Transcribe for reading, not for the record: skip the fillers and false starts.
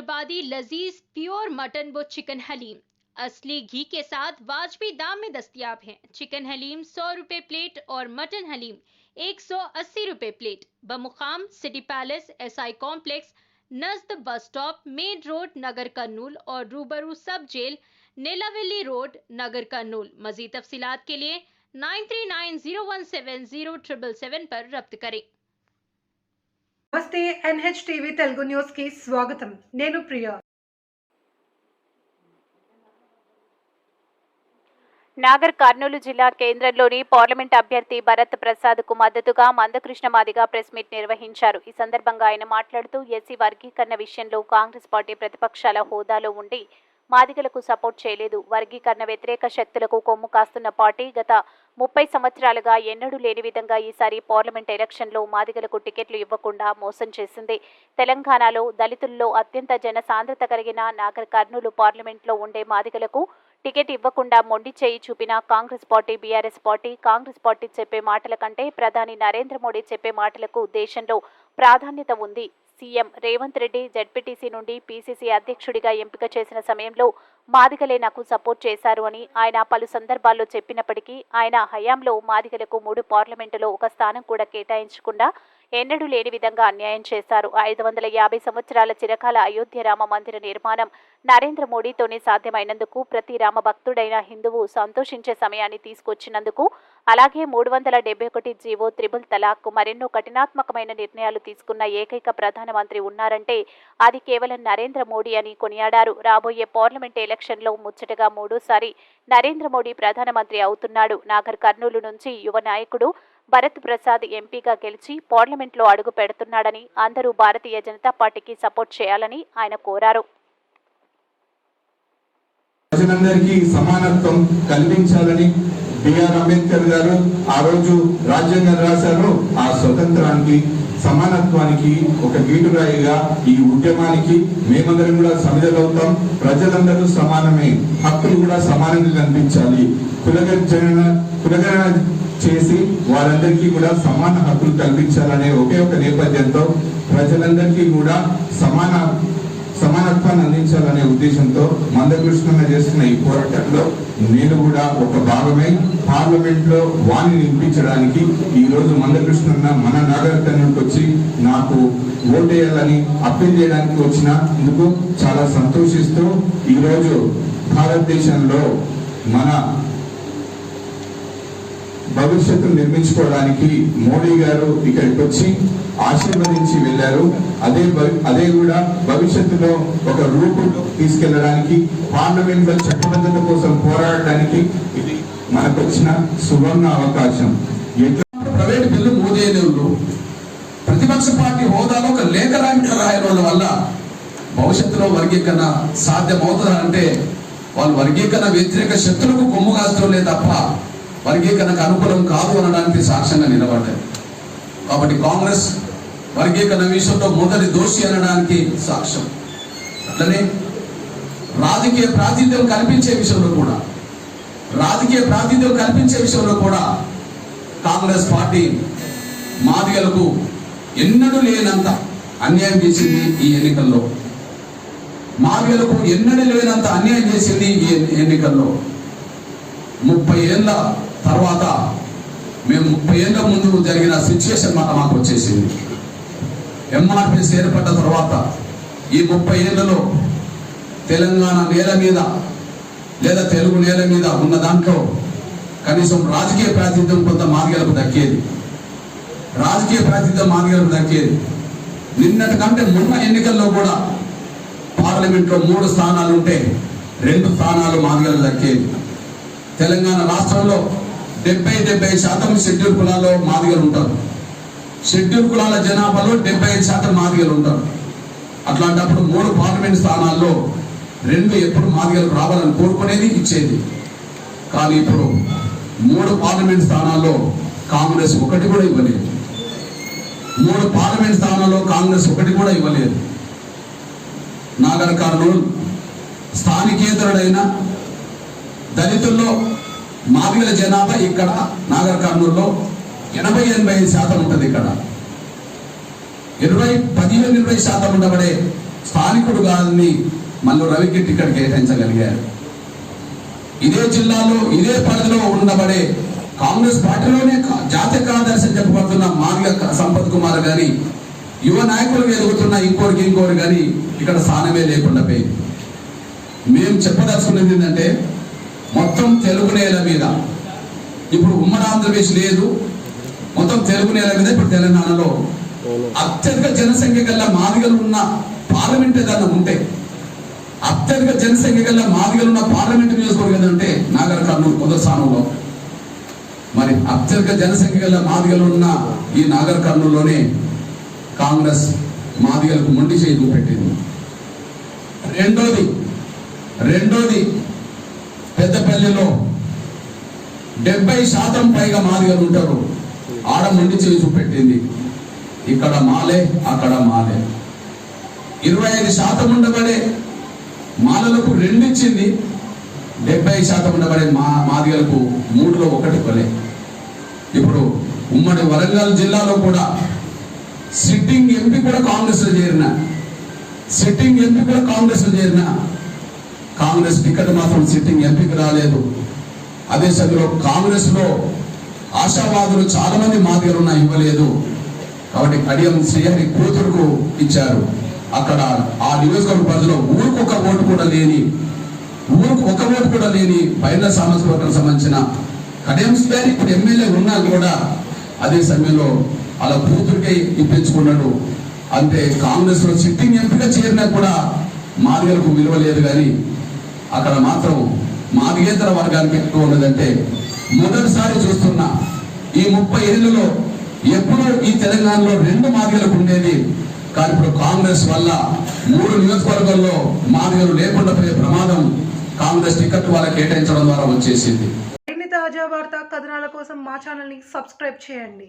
हैदराबादी लजीज pure mutton व chicken haleem असली घी के साथ वाजबी दाम में दस्तयाब हैं। चिकन हलीम 100 रुपए प्लेट और मटन हलीम 180 रुपए प्लेट। बमुकाम सिटी पैलेस एसआई कॉम्प्लेक्स नजद बस स्टॉप मेन रोड नगर कर्नूल और रूबरू सब जेल नीलाविली रोड नगर कर्नूल। मजीद तफसीलात के लिए 9390170777 पर रब्त करें। నమస్తే NHTV తెలుగు న్యూస్ కి స్వాగతం। నేను ప్రియా। నాగర్ కర్నూలు జిల్లా కేంద్రంలోని పార్లమెంట్ అభ్యర్థి భరత్ ప్రసాద్ కు మద్దతుగా మందకృష్ణ మాదిగ ప్రెస్ మీట్ నిర్వహించారు। ఈ సందర్భంగా ఆయన మాట్లాడుతూ ఎస్సీ వర్గీకరణ విషయంలో కాంగ్రెస్ పార్టీ ప్రతిపక్షాల హోదాలో ఉండి మాదిగలకు సపోర్ట్ చేయలేదు। వర్గీకరణ వ్యతిరేక శక్తులకు కొమ్ము కాస్తున్న పార్టీ గత 30 సంవత్సరాలుగా ఎన్నడూ లేని విధంగా ఈసారి పార్లమెంట్ ఎలక్షన్లో మాదిగలకు టికెట్లు ఇవ్వకుండా మోసం చేసింది। తెలంగాణలో దళితుల్లో అత్యంత జనసాంద్రత కలిగిన నాగర్ కర్నూలు పార్లమెంట్లో ఉండే మాదిగలకు టికెట్ ఇవ్వకుండా మొండి చేయి చూపిన Congress party BRS party Congress party చెప్పే మాటల కంటే ప్రధాని నరేంద్ర మోడీ చెప్పే మాటలకు దేశంలో ప్రాధాన్యత ఉంది। సీఎం రేవంత్ రెడ్డి జెడ్పీటీసీ నుండి పీసీసీ అధ్యక్షుడిగా ఎంపిక చేసిన సమయంలో మాదిగలే నాకు సపోర్ట్ చేశారు అని ఆయన పలు సందర్భాల్లో చెప్పినప్పటికీ ఆయన హయాంలో మాదిగలకు 3 పార్లమెంటులో ఒక స్థానం కూడా కేటాయించకుండా ఎన్నడూ లేని విధంగా అన్యాయం చేశారు। 550 సంవత్సరాల చిరకాల అయోధ్య రామ మందిర నిర్మాణం నరేంద్ర మోడీతోనే సాధ్యమైనందుకు ప్రతి రామ భక్తుడైన హిందువు సంతోషించే సమయాన్ని తీసుకొచ్చినందుకు, అలాగే 371 జీవో త్రిబుల్ తలాక్ మరెన్నో కఠినాత్మకమైన నిర్ణయాలు తీసుకున్న ఏకైక ప్రధానమంత్రి ఉన్నారంటే అది కేవలం నరేంద్ర మోడీ అని కొనియాడారు। రాబోయే పార్లమెంట్ ఎలక్షన్లో ముచ్చటగా 3సారి నరేంద్ర మోడీ ప్రధానమంత్రి అవుతున్నాడు। నాగర్ కర్నూలు నుంచి యువ నాయకుడు భరత్ ప్రసాద్ ఎంపీగా గెలిచి పార్లమెంట్లో అడుగు పెడుతున్నాడని అందరూ భారతీయ జనతా పార్టీకి సపోర్ట్ చేయాలని ఆయన కోరారు। ప్రజలందరికీ సమానత్వం కల్పించాలని బిఆర్ అంబేద్కర్ గారు ఆ రోజు రాజ్యాంగం రాశారు। ఆ స్వతంత్రానికి సమానత్వానికి ఒక గీటురాయిగా ఈ ఉద్యమానికి మేమందరం కూడా సమిధలవుతాం। ప్రజలందరూ సమానమే, హక్కులు కూడా సమానంగా కనిపించాలి। కులగణన చేసి వారందరికీ కూడా సమాన హక్కులు కల్పించాలనే ఒకే ఒక నేపథ్యంతో ప్రజలందరికీ కూడా సమానత్వాన్ని అందించాలనే ఉద్దేశంతో మందకృష్ణ చేస్తున్న ఈ పోరాటంలో నేను కూడా ఒక భాగమై పార్లమెంట్ లో వాణి నింపించడానికి ఈ రోజు మందకృష్ణ మన నాగర్ కర్నూలుకి వచ్చి నాకు ఓటేయాలని అప్పీల్ చేయడానికి వచ్చినందుకు చాలా సంతోషిస్తూ ఈ రోజు భారతదేశంలో మన భవిష్యత్తు నిర్మించుకోవడానికి మోడీ గారు ఇక్కడికి వచ్చి ఆశీర్వదించి వెళ్ళారు। అదే కూడా భవిష్యత్తులో ఒక రూపులో తీసుకెళ్లడానికి పార్లమెంట్ లో చట్టబద్ధత కోసం పోరాడడానికి ఇది మనకు వచ్చిన సువర్ణ అవకాశం। ప్రైవేట్ బిల్లు మోదేలు ప్రతిపక్ష పార్టీ హోదాలో ఒక లేఖ రాయడం వల్ల భవిష్యత్తులో వర్గీకరణ సాధ్యమవుతుందంటే వాళ్ళు వర్గీకరణ వ్యతిరేక శక్తులకు కొమ్ము కాస్తడం లేదు తప్ప వర్గీకరణకు అనుకూలం కాదు అనడానికి సాక్ష్యంగా నిలబడ్డాయి। కాబట్టి కాంగ్రెస్ వర్గీకరణ విషయంలో మొదటి దోషి అనడానికి సాక్ష్యం। అట్లనే రాజకీయ ప్రాతినిధ్యం కల్పించే విషయంలో కూడా కాంగ్రెస్ పార్టీ మాదిగలకు ఎన్నడూ లేనంత అన్యాయం చేసింది ఈ ఎన్నికల్లో। మాదిగలకు ఎన్నడూ లేనంత అన్యాయం చేసింది ఈ ఎన్నికల్లో। 30 ఏళ్ళ తర్వాత మేము 30 ఏళ్ళ ముందు జరిగిన సిచ్యువేషన్ మాకు వచ్చేసింది। ఎంఆర్పిఎస్ ఏర్పడ్డ తర్వాత ఈ 30 ఏళ్లలో తెలంగాణ నేల మీద లేదా తెలుగు నేల మీద ఉన్న దాంట్లో కనీసం రాజకీయ ప్రాతినిధ్యం కొంత మాదిగలకు దక్కేది। నిన్నటి కంటే మొన్న ఎన్నికల్లో కూడా పార్లమెంట్లో 3 స్థానాలు ఉంటే 2 స్థానాలు మాదిగలకు దక్కేది। తెలంగాణ రాష్ట్రంలో 70% షెడ్యూల్ కులాల్లో మాదిగలు ఉంటారు। షెడ్యూల్ కులాల జనాభాలో 75% మాదిగలు ఉంటారు। అట్లాంటప్పుడు 3 పార్లమెంట్ స్థానాల్లో 2 ఎప్పుడు మాదిగలు రావాలని కోరుకునేది ఇచ్చేది। కానీ ఇప్పుడు 3 పార్లమెంట్ స్థానాల్లో కాంగ్రెస్ ఒకటి కూడా ఇవ్వలేదు। 3 పార్లమెంట్ స్థానాల్లో కాంగ్రెస్ ఒకటి కూడా ఇవ్వలేదు। నాగర్ కర్నూలు స్థానికేతరుడైన దళితుల్లో మాదిగల జనాభా ఇక్కడ నాగర్ కర్నూలులో 80-85% ఉంటుంది। ఇక్కడ 15-20% ఉండబడే స్థానికుడు గారిని మళ్ళీ రవికి టికెట్ కేటాయించగలిగారు. ఇదే జిల్లాలో ఇదే పరిధిలో ఉండబడే కాంగ్రెస్ పార్టీలోనే జాతీయ కార్యదర్శి చెప్పబడుతున్న మాదిగ సంపత్ కుమార్ గాని, యువ నాయకులు ఎదుగుతున్న ఇంకోరికి కానీ ఇక్కడ స్థానమే లేకుండా పోయింది. మేము చెప్పదలుచుకున్నది ఏంటంటే, మొత్తం తెలుగు నేల మీద ఇప్పుడు ఉమ్మడి ఆంధ్రప్రదేశ్ లేదు, మొత్తం తెలుగు నేల మీద ఇప్పుడు తెలంగాణలో అత్యధిక జనసంఖ్య గల మాదిగలు ఉన్న పార్లమెంట్ ఏదన్నా ఉంటే, అత్యధిక జనసంఖ్య గల మాదిగలు ఉన్న పార్లమెంట్ నియోజకవర్గం ఏదంటే నాగర్ కర్నూలు మొదటి స్థానంలో. మరి అత్యధిక జనసంఖ్య గల మాదిగలు ఉన్న ఈ నాగర్ కర్నూలులోనే కాంగ్రెస్ మాదిగలకు మొండి చేయి చూపెట్టింది. రెండోది పెద్దపల్లిలో 70% పైగా మాదిగలు ఉంటారు, ఆడ మొండి చేయి చూపెట్టింది. ఇక్కడ మాలే, అక్కడ మాలే. 25% ఉండబడే మాలలకు 2 ఇచ్చింది, 70% ఉండబడే మాదిగలకు 3లో 1 కొలే. ఇప్పుడు ఉమ్మడి వరంగల్ జిల్లాలో కూడా సిట్టింగ్ ఎంపీ కూడా కాంగ్రెస్ లో చేరిన కాంగ్రెస్ టికెట్ మాత్రం సిట్టింగ్ ఎంపీకి రాలేదు. అదే సమయంలో కాంగ్రెస్ లో ఆశావాదులు చాలా మంది మాదిగలు ఉన్నా ఇవ్వలేదు. కాబట్టి కడియం శ్రీహరి కూతురుకు ఇచ్చారు. అక్కడ ఆ నియోజకవర్గ పరిధిలో ఊరికి ఒక ఓటు కూడా లేని పైన సామాజిక వర్గానికి సంబంధించిన కడియం శ్రీహరి ఇప్పుడు ఎమ్మెల్యే ఉన్నా కూడా అదే సమయంలో అలా కూతురికే ఇప్పించుకున్నాడు. అంటే కాంగ్రెస్ లో సిట్టింగ్ ఎంపీగా చేరినా కూడా మాదిగలకు విలువ లేదు. కానీ అక్కడ మాత్రం మాదిగేతర వర్గానికి ఎక్కువ ఉన్నదంటే మొదటిసారి చూస్తున్న ఈ 30 ఏళ్లలో ఎప్పుడూ ఈ తెలంగాణలో 2 మాదిగలకు ఉండేది. కానీ ఇప్పుడు కాంగ్రెస్ వల్ల 3 నియోజకవర్గాల్లో మాదిగలు లేకుండా పోయే ప్రమాదం కాంగ్రెస్ టికెట్ వాళ్ళకి కేటాయించడం ద్వారా వచ్చేసింది. మరిన్ని తాజా వార్తా కథనాల కోసం మా ఛానల్ ని సబ్స్క్రైబ్ చేయండి.